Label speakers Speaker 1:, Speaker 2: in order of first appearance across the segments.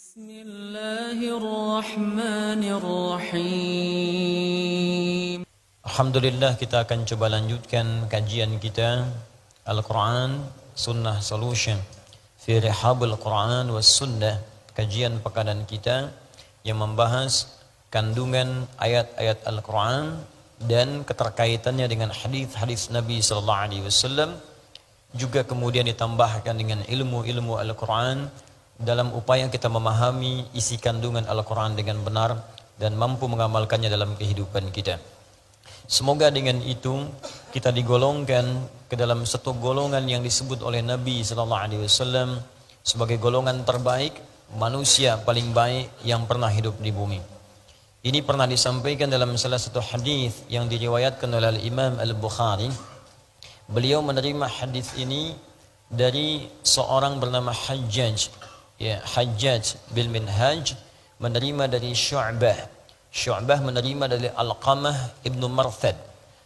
Speaker 1: Bismillahirrahmanirrahim. Alhamdulillah, kita akan coba lanjutkan kajian kita Al-Quran Sunnah Solution fi Rihabul Quran was Sunnah, kajian pekanan kita yang membahas kandungan ayat-ayat Al-Quran dan keterkaitannya dengan hadis-hadis Nabi SAW, juga kemudian ditambahkan dengan ilmu-ilmu Al-Quran dalam upaya kita memahami isi kandungan Al-Quran dengan benar dan mampu mengamalkannya dalam kehidupan kita. Semoga dengan itu kita digolongkan ke dalam satu golongan yang disebut oleh Nabi SAW sebagai golongan terbaik, manusia paling baik yang pernah hidup di bumi. Ini pernah disampaikan dalam salah satu hadis yang diriwayatkan oleh Imam Al-Bukhari. Beliau menerima hadis ini dari seorang bernama Hajjaj. Hajjaj bil Minhaj menerima dari Syu'bah menerima dari Alqamah ibnu Marthad.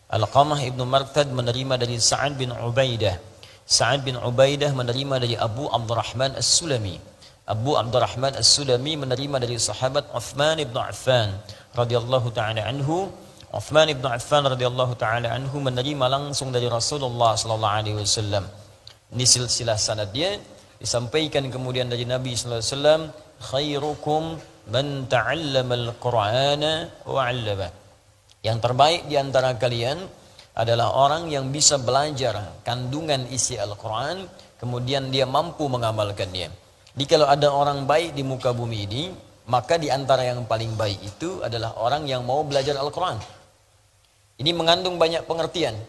Speaker 1: Alqamah ibnu Marthad menerima dari Sa'ad bin Ubaidah. Sa'ad bin Ubaidah menerima dari Abu Abdurrahman As-Sulami. Abu Abdurrahman As-Sulami menerima dari sahabat Uthman ibn Affan radhiyallahu ta'ala anhu. Uthman ibn Affan radhiyallahu ta'ala anhu menerima langsung dari Rasulullah sallallahu alaihi wasallam. Ini silsilah sanad dia. Disampaikan kemudian dari Nabi sallallahu alaihi wasallam, khairukum man ta'allama al-Qur'ana wa 'allama. Yang terbaik di antara kalian adalah orang yang bisa belajar kandungan isi Al-Qur'an kemudian dia mampu mengamalkannya. Jadi kalau ada orang baik di muka bumi ini, maka di antara yang paling baik itu adalah orang yang mau belajar Al-Qur'an. Ini mengandung banyak pengertian.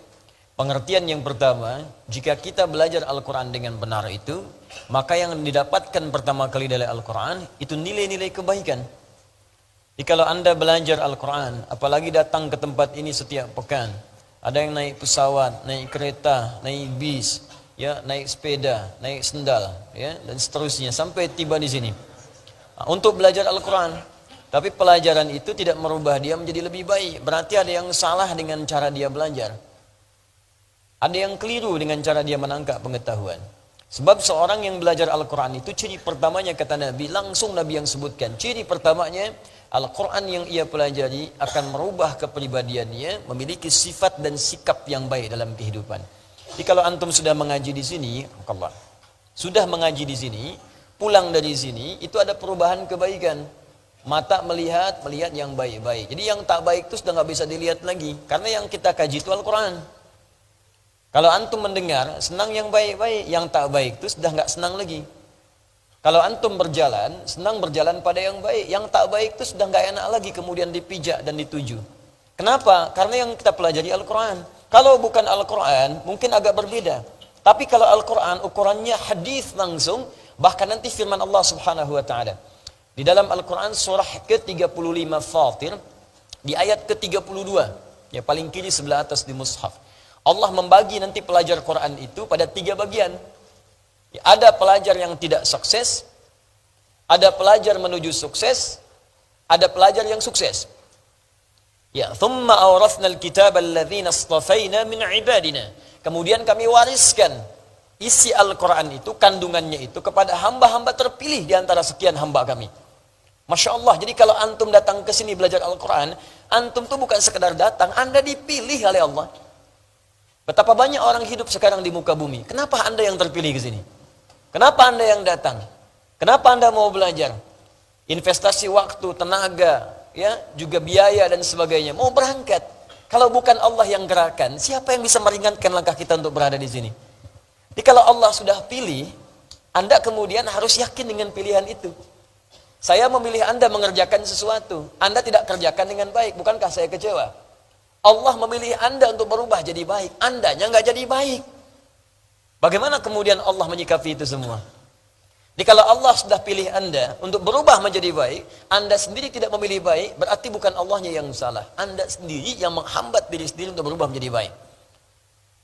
Speaker 1: Pengertian yang pertama, jika kita belajar Al-Quran dengan benar itu, maka yang didapatkan pertama kali dari Al-Quran itu nilai-nilai kebaikan. Jadi kalau anda belajar Al-Quran, apalagi datang ke tempat ini setiap pekan, ada yang naik pesawat, naik kereta, naik bis, ya, naik sepeda, naik sendal, ya, dan seterusnya sampai tiba di sini untuk belajar Al-Quran. Tapi pelajaran itu tidak merubah dia menjadi lebih baik. Berarti ada yang salah dengan cara dia belajar. Ada yang keliru dengan cara dia menangkap pengetahuan. Sebab seorang yang belajar Al-Quran itu ciri pertamanya, kata Nabi, langsung Nabi yang sebutkan. Ciri pertamanya, Al-Quran yang ia pelajari akan merubah kepribadiannya, memiliki sifat dan sikap yang baik dalam kehidupan. Jadi kalau antum sudah mengaji di sini, sudah mengaji di sini, pulang dari sini, itu ada perubahan kebaikan. Mata melihat yang baik-baik. Jadi yang tak baik itu sudah nggak bisa dilihat lagi. Karena yang kita kaji itu Al-Quran. Kalau antum mendengar, senang yang baik-baik, yang tak baik itu sudah nggak senang lagi. Kalau antum berjalan, senang berjalan pada yang baik, yang tak baik itu sudah nggak enak lagi kemudian dipijak dan dituju. Kenapa? Karena yang kita pelajari Al-Quran. Kalau bukan Al-Quran, mungkin agak berbeda. Tapi kalau Al-Quran, ukurannya hadis langsung, bahkan nanti firman Allah Subhanahu Wa Taala di dalam Al-Quran surah ke-35 Fatir, di ayat ke-32, ya paling kiri sebelah atas di mushaf. Allah membagi nanti pelajar Quran itu pada 3 bagian. Ada pelajar yang tidak sukses, ada pelajar menuju sukses, ada pelajar yang sukses. Ya, thumma awrathna al-kitaba alladhina istafaina min ibadina. Kemudian kami wariskan isi Al-Quran itu, kandungannya itu kepada hamba-hamba terpilih di antara sekian hamba kami. Masya Allah, jadi kalau antum datang ke sini belajar Al-Quran, antum tuh bukan sekedar datang, anda dipilih oleh Allah. Betapa banyak orang hidup sekarang di muka bumi. Kenapa anda yang terpilih ke sini? Kenapa anda yang datang? Kenapa anda mau belajar? Investasi waktu, tenaga, ya, juga biaya dan sebagainya. Mau berangkat. Kalau bukan Allah yang gerakan, siapa yang bisa meringankan langkah kita untuk berada di sini? Jadi kalau Allah sudah pilih, anda kemudian harus yakin dengan pilihan itu. Saya memilih anda mengerjakan sesuatu, anda tidak kerjakan dengan baik, bukankah saya kecewa? Allah memilih anda untuk berubah jadi baik, andanya nggak jadi baik. Bagaimana kemudian Allah menyikapi itu semua? Jadi kalau Allah sudah pilih anda untuk berubah menjadi baik, anda sendiri tidak memilih baik, berarti bukan Allahnya yang salah. Anda sendiri yang menghambat diri sendiri untuk berubah menjadi baik.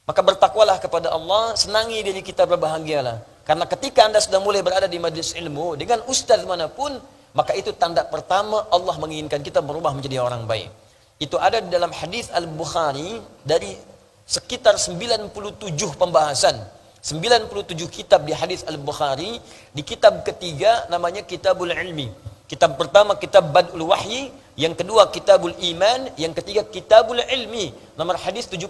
Speaker 1: Maka bertakwalah kepada Allah, senangi diri kita, berbahagialah. Karena ketika anda sudah mulai berada di majlis ilmu, dengan ustaz manapun, maka itu tanda pertama Allah menginginkan kita berubah menjadi orang baik. Itu ada di dalam hadis Al-Bukhari dari sekitar 97 pembahasan. 97 kitab di hadis Al-Bukhari. Di kitab ketiga namanya Kitabul Ilmi. Kitab pertama Kitab Bad'ul Wahyi, yang kedua Kitabul Iman, yang ketiga Kitabul Ilmi. Nomor hadis 71.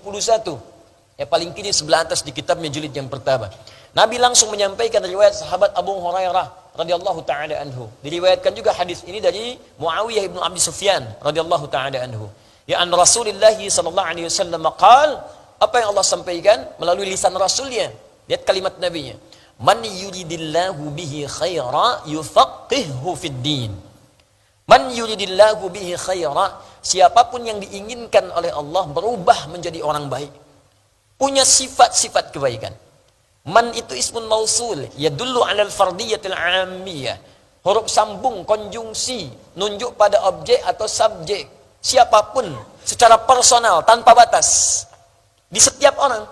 Speaker 1: Ya paling kiri sebelah atas di kitabnya jilid yang pertama. Nabi langsung menyampaikan riwayat sahabat Abu Hurairah radhiyallahu taala anhu. Diriwayatkan juga hadis ini dari Muawiyah bin Abi Sufyan radhiyallahu taala anhu. Ya an Rasulullah sallallahu alaihi wasallam qaal, apa yang Allah sampaikan melalui lisan Rasulnya. Lihat kalimat Nabinya. Man yuridillahu bihi khaira yufaqqihhu fid din. Man yuridillahu bihi khaira, siapapun yang diinginkan oleh Allah berubah menjadi orang baik, punya sifat-sifat kebaikan. Man itu ismun mausul, yadullu 'ala al-fardiyatil 'ammiyah. Huruf sambung konjungsi nunjuk pada objek atau subjek. Siapapun secara personal tanpa batas. Di setiap orang.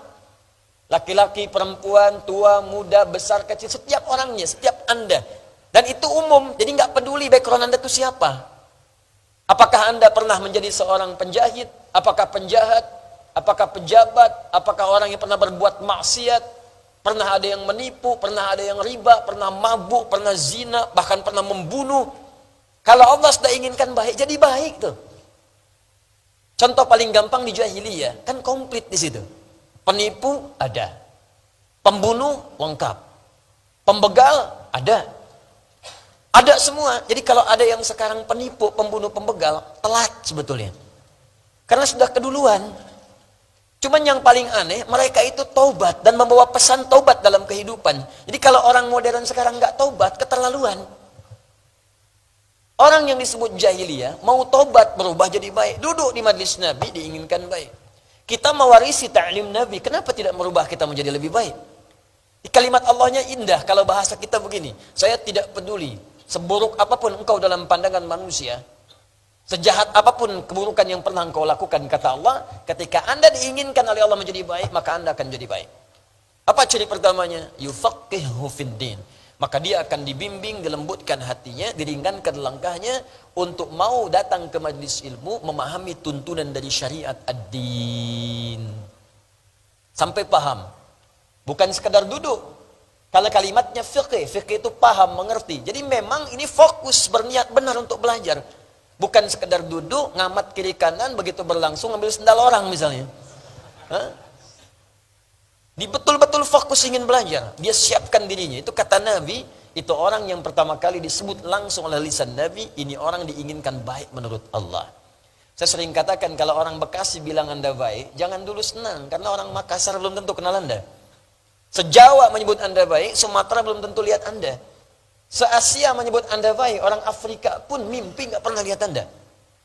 Speaker 1: Laki-laki, perempuan, tua, muda, besar, kecil, setiap orangnya, setiap Anda. Dan itu umum, jadi nggak peduli background Anda itu siapa. Apakah Anda pernah menjadi seorang penjahit? Apakah penjahat? Apakah pejabat? Apakah orang yang pernah berbuat maksiat? Pernah ada yang menipu? Pernah ada yang riba? Pernah mabuk? Pernah zina? Bahkan pernah membunuh? Kalau Allah sudah inginkan baik, jadi baik tuh. Contoh paling gampang di jahiliyah, kan komplit di situ. Penipu ada, pembunuh lengkap, pembegal ada semua. Jadi kalau ada yang sekarang penipu, pembunuh, pembegal, telat sebetulnya, karena sudah keduluan. Cuman yang paling aneh, mereka itu taubat dan membawa pesan taubat dalam kehidupan. Jadi kalau orang modern sekarang nggak taubat, keterlaluan. Orang yang disebut jahiliyah mau taubat berubah jadi baik, duduk di majlis Nabi diinginkan baik. Kita mewarisi ta'lim Nabi, kenapa tidak merubah kita menjadi lebih baik? Di kalimat Allahnya indah, kalau bahasa kita begini, saya tidak peduli, seburuk apapun engkau dalam pandangan manusia, sejahat apapun keburukan yang pernah engkau lakukan, kata Allah, ketika Anda diinginkan oleh Allah menjadi baik, maka Anda akan jadi baik. Apa ciri pertamanya? Yufaqqihhu fid-din. Maka dia akan dibimbing, dilembutkan hatinya, diringankan langkahnya untuk mau datang ke majlis ilmu, memahami tuntunan dari syariat ad-din. Sampai paham. Bukan sekadar duduk. Kalau kalimatnya fiqh itu paham, mengerti. Jadi memang ini fokus, berniat benar untuk belajar. Bukan sekadar duduk, ngamat kiri kanan, begitu berlangsung ambil sendal orang misalnya. Hah? Dia betul-betul fokus ingin belajar. Dia siapkan dirinya. Itu kata Nabi, itu orang yang pertama kali disebut langsung oleh lisan Nabi, ini orang diinginkan baik menurut Allah. Saya sering katakan, kalau orang Bekasi bilang Anda baik, jangan dulu senang, karena orang Makassar belum tentu kenal Anda. Se-Jawa menyebut Anda baik, Sumatera belum tentu lihat Anda. Se-Asia menyebut Anda baik, orang Afrika pun mimpi nggak pernah lihat Anda.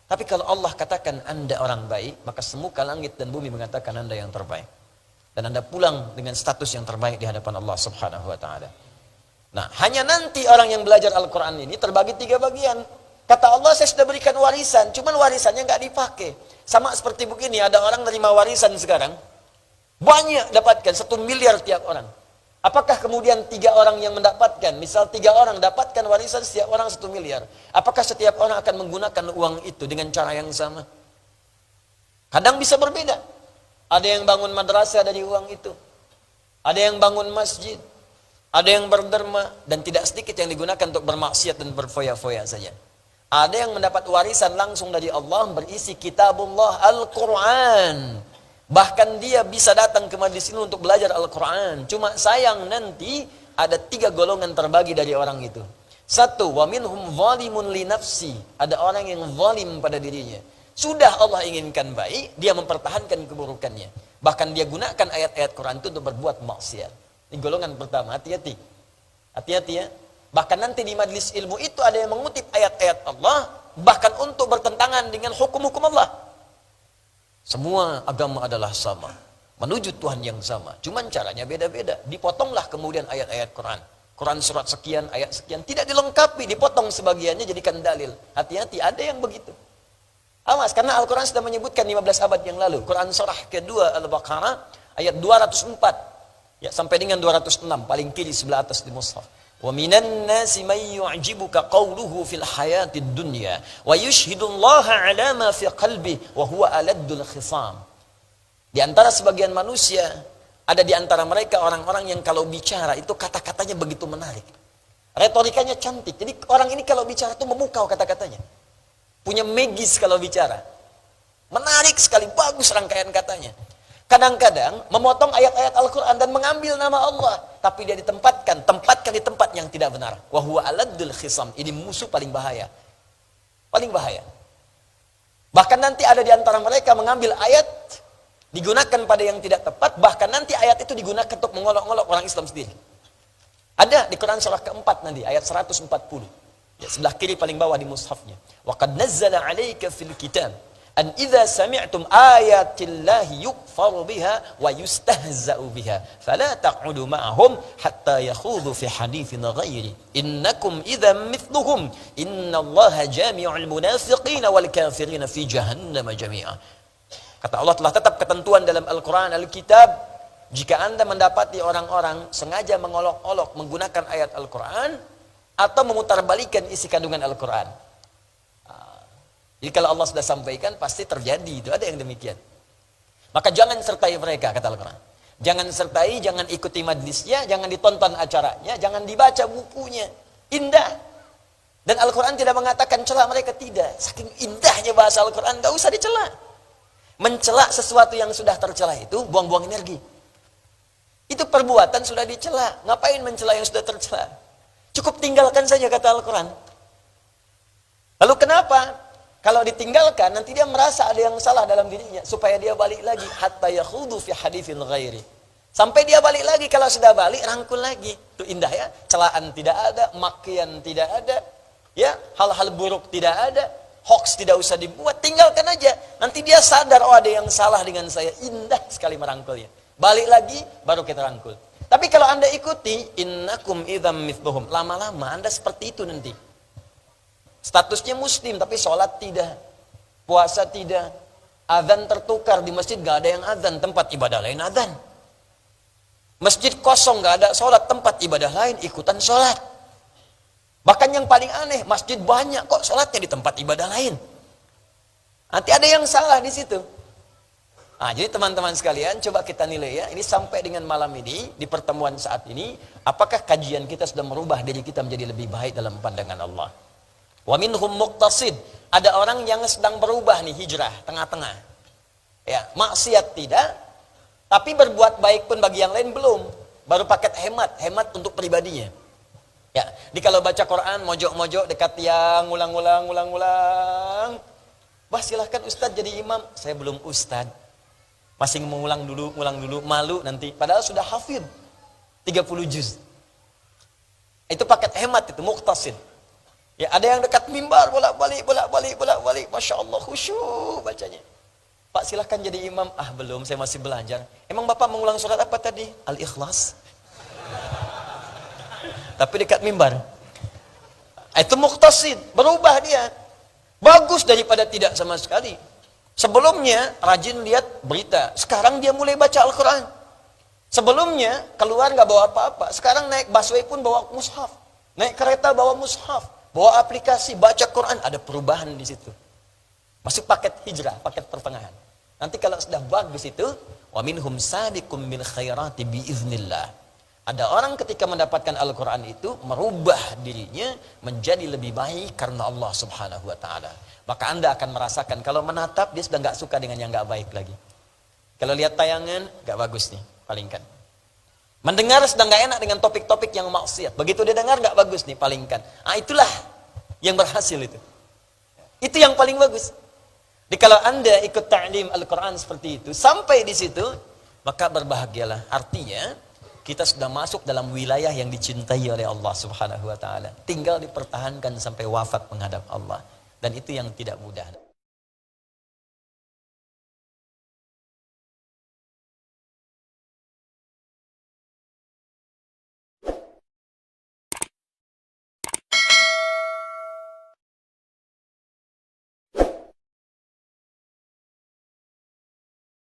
Speaker 1: Tapi kalau Allah katakan Anda orang baik, maka semuka langit dan bumi mengatakan Anda yang terbaik. Dan Anda pulang dengan status yang terbaik di hadapan Allah Subhanahu wa taala. Nah, hanya nanti orang yang belajar Al-Qur'an ini terbagi 3 bagian. Kata Allah, saya sudah berikan warisan, cuman warisannya nggak dipakai. Sama seperti begini, ada orang nerima warisan sekarang, banyak dapatkan 1 miliar tiap orang. Apakah kemudian 3 orang yang mendapatkan, misal 3 orang dapatkan warisan setiap orang 1 miliar. Apakah setiap orang akan menggunakan uang itu dengan cara yang sama? Kadang bisa berbeda. Ada yang bangun madrasah dari uang itu. Ada yang bangun masjid. Ada yang berderma. Dan tidak sedikit yang digunakan untuk bermaksiat dan berfoya-foya saja. Ada yang mendapat warisan langsung dari Allah berisi kitabullah Al-Quran. Bahkan dia bisa datang ke majlis ini untuk belajar Al-Quran. Cuma sayang nanti ada 3 golongan terbagi dari orang itu. 1, wa minhum zalimun li nafsi. Ada orang yang zalim pada dirinya. Sudah Allah inginkan baik, dia mempertahankan keburukannya. Bahkan dia gunakan ayat-ayat Quran itu untuk berbuat maksiat. Ini golongan pertama, hati-hati. Hati-hati ya. Bahkan nanti di majlis ilmu itu ada yang mengutip ayat-ayat Allah, bahkan untuk bertentangan dengan hukum-hukum Allah. Semua agama adalah sama, menuju Tuhan yang sama. Cuman caranya beda-beda. Dipotonglah kemudian ayat-ayat Quran. Quran surat sekian, ayat sekian. Tidak dilengkapi, dipotong sebagiannya jadikan dalil. Hati-hati, ada yang begitu. Awas, karena Al-Quran sudah menyebutkan 15 abad yang lalu. Quran surah kedua Al-Baqarah ayat 204 ya, sampai dengan 206, paling kiri sebelah atas di mushaf. Wa minan nasi may yu'jibuka qawluhu fil hayatid dunya wa yushhidullaha ala ma fi qalbi wa huwa aladdul khisam. Di antara sebagian manusia
Speaker 2: Ada di antara mereka orang-orang yang kalau bicara itu kata-katanya begitu menarik. Retorikanya cantik. Jadi orang ini kalau bicara itu memukau kata-katanya. Punya magis kalau bicara. Menarik sekali, bagus rangkaian katanya. Kadang-kadang memotong ayat-ayat Al-Quran dan mengambil nama Allah. Tapi dia tempatkan di tempat yang tidak benar. Wa huwa aladul khisam. Ini musuh paling bahaya. Paling bahaya. Bahkan nanti ada di antara mereka mengambil ayat, digunakan pada yang tidak tepat, bahkan nanti ayat itu digunakan untuk mengolok-olok orang Islam sendiri. Ada di Quran surah keempat nanti, ayat 140. Ya, sebelah kiri paling bawah di mushafnya. Wa qad nazzala 'alaika fil kitab an idza sami'tum ayatillahi yukfaru biha wa yustahza'u biha fala taq'udu ma'ahum hatta yakhudu fi haditsin ghairi innakum idzan mithluhum innallaha jami'ul munafiqina wal kafirina fi jahannam jami'a. Kata Allah, telah tetap ketentuan dalam Al-Quran, Al-Kitab, jika Anda mendapati orang-orang sengaja mengolok-olok menggunakan ayat Al-Quran atau memutarbalikan isi kandungan Al-Quran. Jadi kalau Allah sudah sampaikan, pasti terjadi. Itu ada yang demikian. Maka jangan sertai mereka, kata Al-Quran. Jangan sertai, jangan ikuti majlisnya, jangan ditonton acaranya, jangan dibaca bukunya. Indah. Dan Al-Quran tidak mengatakan cela mereka, tidak. Saking indahnya bahasa Al-Quran, gak usah dicela. Mencela sesuatu yang sudah tercela itu buang-buang energi. Itu perbuatan sudah dicela. Ngapain mencela yang sudah tercela? Cukup tinggalkan saja, kata Al-Quran. Lalu kenapa? Kalau ditinggalkan, nanti dia merasa ada yang salah dalam dirinya, supaya dia balik lagi. Hatta yakhudu fi haditsin ghairi. Sampai dia balik lagi, kalau sudah balik, rangkul lagi. Itu indah ya. Celaan tidak ada, makian tidak ada, ya, hal-hal buruk tidak ada. Hoax tidak usah dibuat, tinggalkan aja. Nanti dia sadar, oh ada yang salah dengan saya. Indah sekali merangkulnya. Balik lagi, baru kita rangkul. Tapi kalau Anda ikuti, innakum idzam mithluhum. Lama-lama Anda seperti itu nanti. Statusnya muslim, tapi sholat tidak. Puasa tidak. Adzan tertukar, di masjid gak ada yang adzan, tempat ibadah lain adzan. Masjid kosong, gak ada sholat, tempat ibadah lain ikutan sholat. Bahkan yang paling aneh, masjid banyak kok sholatnya di tempat ibadah lain. Nanti ada yang salah di situ. Nah, jadi teman-teman sekalian, coba kita nilai ya. Ini sampai dengan malam ini, di pertemuan saat ini, apakah kajian kita sudah merubah diri kita menjadi lebih baik dalam pandangan Allah? Wa minhum muqtasid. Ada orang yang sedang berubah nih, hijrah, tengah-tengah. Ya, maksiat tidak, tapi berbuat baik pun bagi yang lain belum. Baru paket hemat untuk pribadinya. Ya, di kalau baca Quran, mojok-mojok dekat tiang, ulang-ulang. Wah, silahkan Ustadz jadi imam. Saya belum Ustadz. Masih mengulang dulu, malu nanti. Padahal sudah hafid 30 juz. Itu paket hemat itu, muqtasid. Ya, ada yang dekat mimbar, bolak-balik. Masya Allah, khusyuk bacanya. Pak, silahkan jadi imam. Ah, belum, saya masih belajar. Emang Bapak mengulang surat apa tadi? Al-Ikhlas. Tapi dekat mimbar. Itu muqtasid, berubah dia. Bagus daripada tidak sama sekali. Sebelumnya rajin lihat berita, sekarang dia mulai baca Al-Quran. Sebelumnya keluar nggak bawa apa-apa, sekarang naik busway pun bawa mushaf. Naik kereta bawa mushaf, bawa aplikasi, baca Quran. Ada perubahan di situ. Masuk paket hijrah, paket pertengahan. Nanti kalau sudah bagus itu, wa minhum sabiqum bil khairati biiznillah. Ada orang ketika mendapatkan Al-Quran itu merubah dirinya menjadi lebih baik karena Allah Subhanahu wa Ta'ala. Maka Anda akan merasakan kalau menatap dia sudah nggak suka dengan yang nggak baik lagi. Kalau lihat tayangan nggak bagus nih, palingkan. Mendengar sudah nggak enak dengan topik-topik yang maksiat. Begitu dia dengar nggak bagus nih, palingkan. Ah, itulah yang berhasil itu. Itu yang paling bagus. Jadi kalau Anda ikut ta'lim Al-Quran seperti itu sampai di situ, maka berbahagialah. Artinya kita sudah masuk dalam wilayah yang dicintai oleh Allah Subhanahu wa Ta'ala. Tinggal dipertahankan sampai wafat menghadap Allah. Dan itu yang tidak mudah.